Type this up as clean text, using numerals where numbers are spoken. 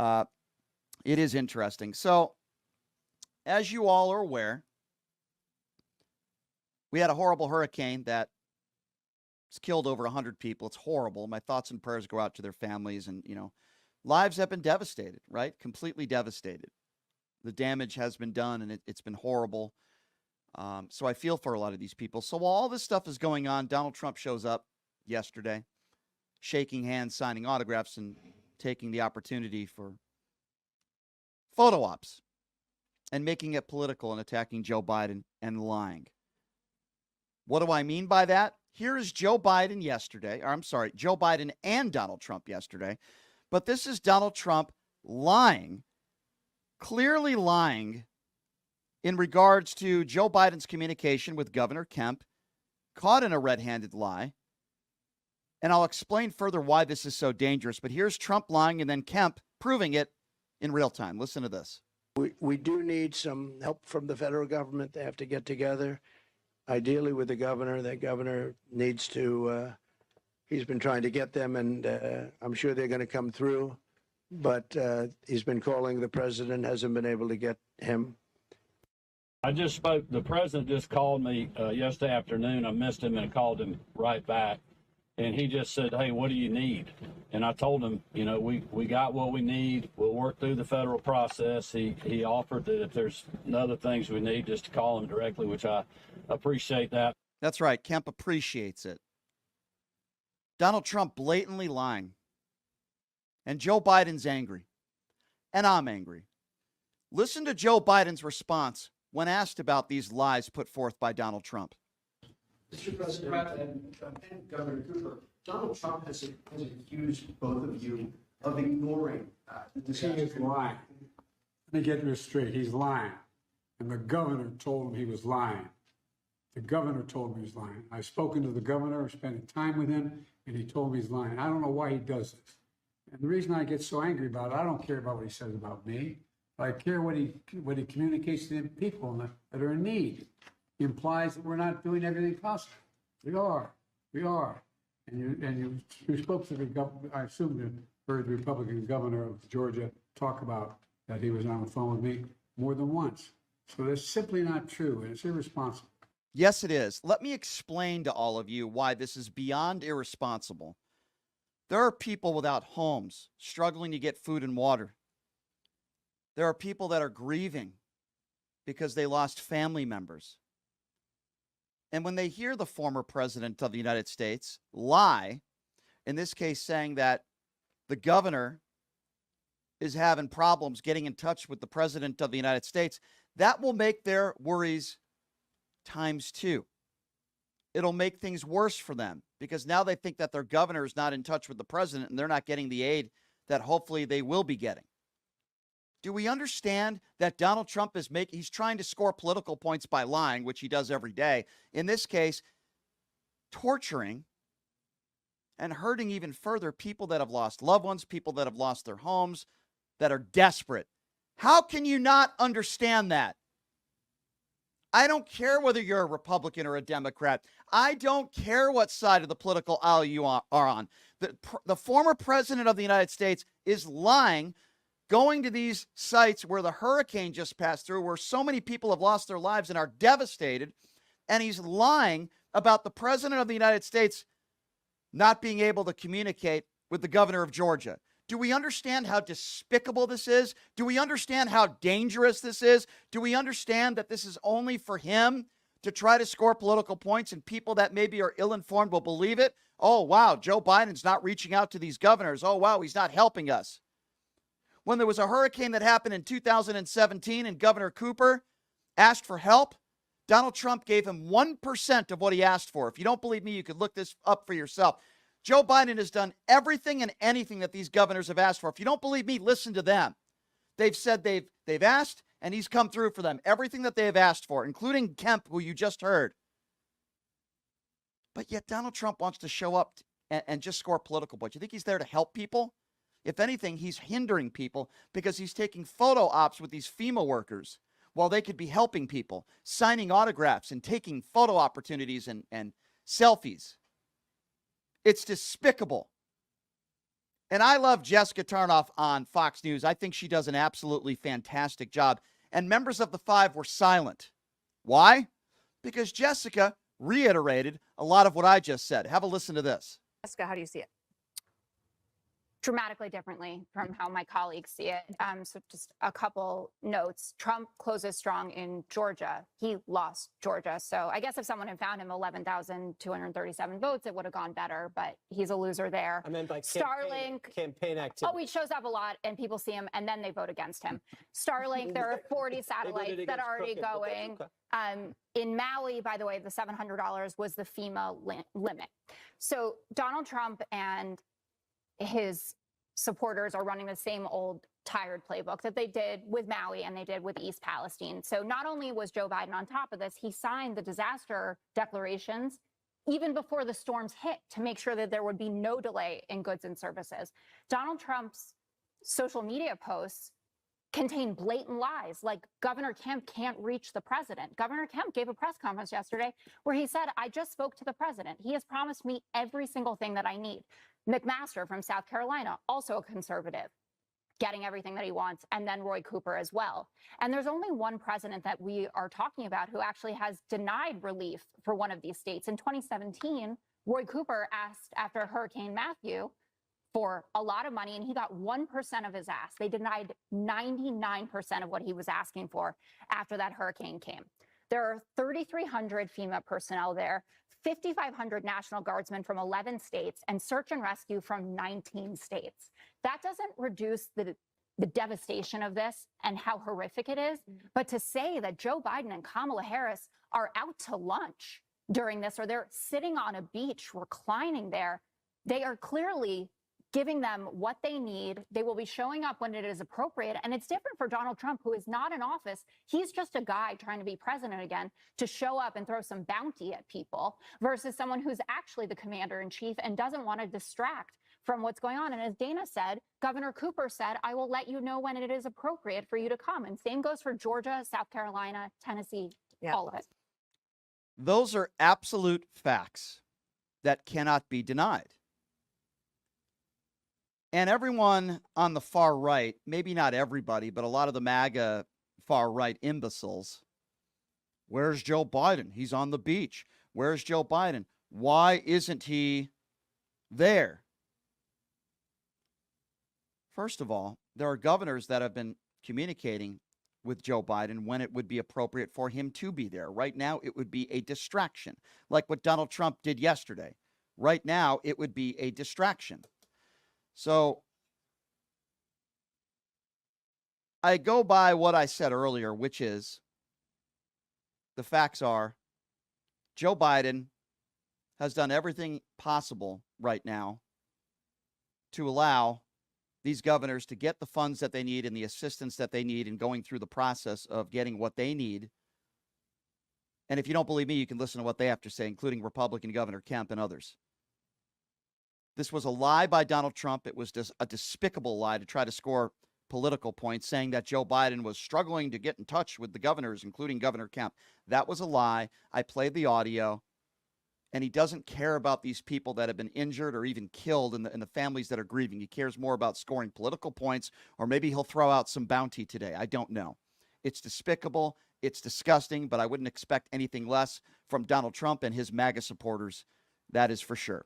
Uh, it is interesting. So, as you all are aware, we had a horrible hurricane that has killed over 100 people. It's horrible. My thoughts and prayers go out to their families, and, lives have been devastated, right? Completely devastated. The damage has been done, and it's been horrible. So I feel for a lot of these people. So while all this stuff is going on, Donald Trump shows up yesterday, shaking hands, signing autographs, and taking the opportunity for photo ops and making it political and attacking Joe Biden and lying. What do I mean by that? Here is Joe Biden Joe Biden and Donald Trump yesterday. But this is Donald Trump lying, clearly lying in regards to Joe Biden's communication with Governor Kemp, caught in a red-handed lie. And I'll explain further why this is so dangerous. But here's Trump lying and then Kemp proving it in real time. Listen to this. We do need some help from the federal government. They have to get together, ideally with the governor. That governor needs to, he's been trying to get them, and I'm sure they're going to come through. But he's been calling the president, hasn't been able to get him. I just spoke. The president just called me yesterday afternoon. I missed him and called him right back. And he just said, hey, what do you need? And I told him, we got what we need. We'll work through the federal process. He offered that if there's other things we need, just to call him directly, which I appreciate that. That's right. Kemp appreciates it. Donald Trump blatantly lying. And Joe Biden's angry. And I'm angry. Listen to Joe Biden's response when asked about these lies put forth by Donald Trump. Mr. President and Governor Cooper, Donald Trump has accused both of you of ignoring the disaster. He is lying. Let me get this straight. He's lying. And the governor told him he was lying. The governor told me he was lying. I've spoken to the governor, spending time with him, and he told me he's lying. I don't know why he does this. And the reason I get so angry about it, I don't care about what he says about me. I care what he communicates to the people that are in need. He implies that we're not doing everything possible. We are. And you spoke to the governor. I assume you heard the Republican governor of Georgia talk about that he was on the phone with me more than once. So that's simply not true, and it's irresponsible. Yes, it is. Let me explain to all of you why this is beyond irresponsible. There are people without homes, struggling to get food and water. There are people that are grieving because they lost family members. And when they hear the former president of the United States lie, in this case saying that the governor is having problems getting in touch with the president of the United States, that will make their worries times two. It'll make things worse for them because now they think that their governor is not in touch with the president and they're not getting the aid that hopefully they will be getting. Do we understand that Donald Trump he's trying to score political points by lying, which he does every day. In this case, torturing and hurting even further people that have lost loved ones, people that have lost their homes, that are desperate. How can you not understand that? I don't care whether you're a Republican or a Democrat. I don't care what side of the political aisle you are on. The former president of the United States is lying, going to these sites where the hurricane just passed through, where so many people have lost their lives and are devastated, and he's lying about the president of the United States not being able to communicate with the governor of Georgia. Do we understand how despicable this is? Do we understand how dangerous this is? Do we understand that this is only for him to try to score political points, and people that maybe are ill-informed will believe it? Oh, wow, Joe Biden's not reaching out to these governors. Oh, wow, he's not helping us. When there was a hurricane that happened in 2017 and Governor Cooper asked for help, Donald Trump gave him 1% of what he asked for. If you don't believe me, you could look this up for yourself. Joe Biden has done everything and anything that these governors have asked for. If you don't believe me, listen to them. They've said they've asked, and he's come through for them. Everything that they have asked for, including Kemp, who you just heard. But yet Donald Trump wants to show up and just score political points. You think he's there to help people? If anything, he's hindering people because he's taking photo ops with these FEMA workers while they could be helping people, signing autographs and taking photo opportunities and selfies. It's despicable. And I love Jessica Tarnoff on Fox News. I think she does an absolutely fantastic job. And members of the Five were silent. Why? Because Jessica reiterated a lot of what I just said. Have a listen to this. Jessica, how do you see it? Dramatically differently from how my colleagues see it. So just a couple notes. Trump closes strong in Georgia. He lost Georgia. So I guess if someone had found him 11,237 votes, it would have gone better, but he's a loser there. I meant by Starlink. campaign activity. Oh, he shows up a lot and people see him and then they vote against him. Starlink, there are 40 satellites that are already going. In Maui, by the way, the $700 was the FEMA limit. So Donald Trump and his supporters are running the same old tired playbook that they did with Maui and they did with East Palestine. So not only was Joe Biden on top of this, he signed the disaster declarations even before the storms hit to make sure that there would be no delay in goods and services. Donald Trump's social media posts contain blatant lies, like Governor Kemp can't reach the president. Governor Kemp gave a press conference yesterday where he said, I just spoke to the president. He has promised me every single thing that I need. McMaster from South Carolina, also a conservative, getting everything that he wants, and then Roy Cooper as well. And there's only one president that we are talking about who actually has denied relief for one of these states. In 2017, Roy Cooper asked after Hurricane Matthew for a lot of money, and he got 1% of his ask. They denied 99% of what he was asking for after that hurricane came. There are 3,300 FEMA personnel there, 5,500 National Guardsmen from 11 states, and search and rescue from 19 states. That doesn't reduce the devastation of this and how horrific it is, but to say that Joe Biden and Kamala Harris are out to lunch during this, or they're sitting on a beach reclining there, they are clearly giving them what they need. They will be showing up when it is appropriate. And it's different for Donald Trump, who is not in office. He's just a guy trying to be president again to show up and throw some bounty at people versus someone who's actually the commander in chief and doesn't want to distract from what's going on. And as Dana said, Governor Cooper said, I will let you know when it is appropriate for you to come. And same goes for Georgia, South Carolina, Tennessee, all of it. Those are absolute facts that cannot be denied. And everyone on the far right, maybe not everybody, but a lot of the MAGA far right imbeciles, where's Joe Biden? He's on the beach. Where's Joe Biden? Why isn't he there? First of all, there are governors that have been communicating with Joe Biden when it would be appropriate for him to be there. Right now, it would be a distraction, like what Donald Trump did yesterday. Right now, it would be a distraction. So I go by what I said earlier, which is the facts are Joe Biden has done everything possible right now to allow these governors to get the funds that they need and the assistance that they need in going through the process of getting what they need. And if you don't believe me, you can listen to what they have to say, including Republican Governor Kemp and others. This was a lie by Donald Trump. It was just a despicable lie to try to score political points, saying that Joe Biden was struggling to get in touch with the governors, including Governor Kemp. That was a lie. I played the audio, and he doesn't care about these people that have been injured or even killed and the families that are grieving. He cares more about scoring political points, or maybe he'll throw out some bounty today. I don't know. It's despicable. It's disgusting, but I wouldn't expect anything less from Donald Trump and his MAGA supporters. That is for sure.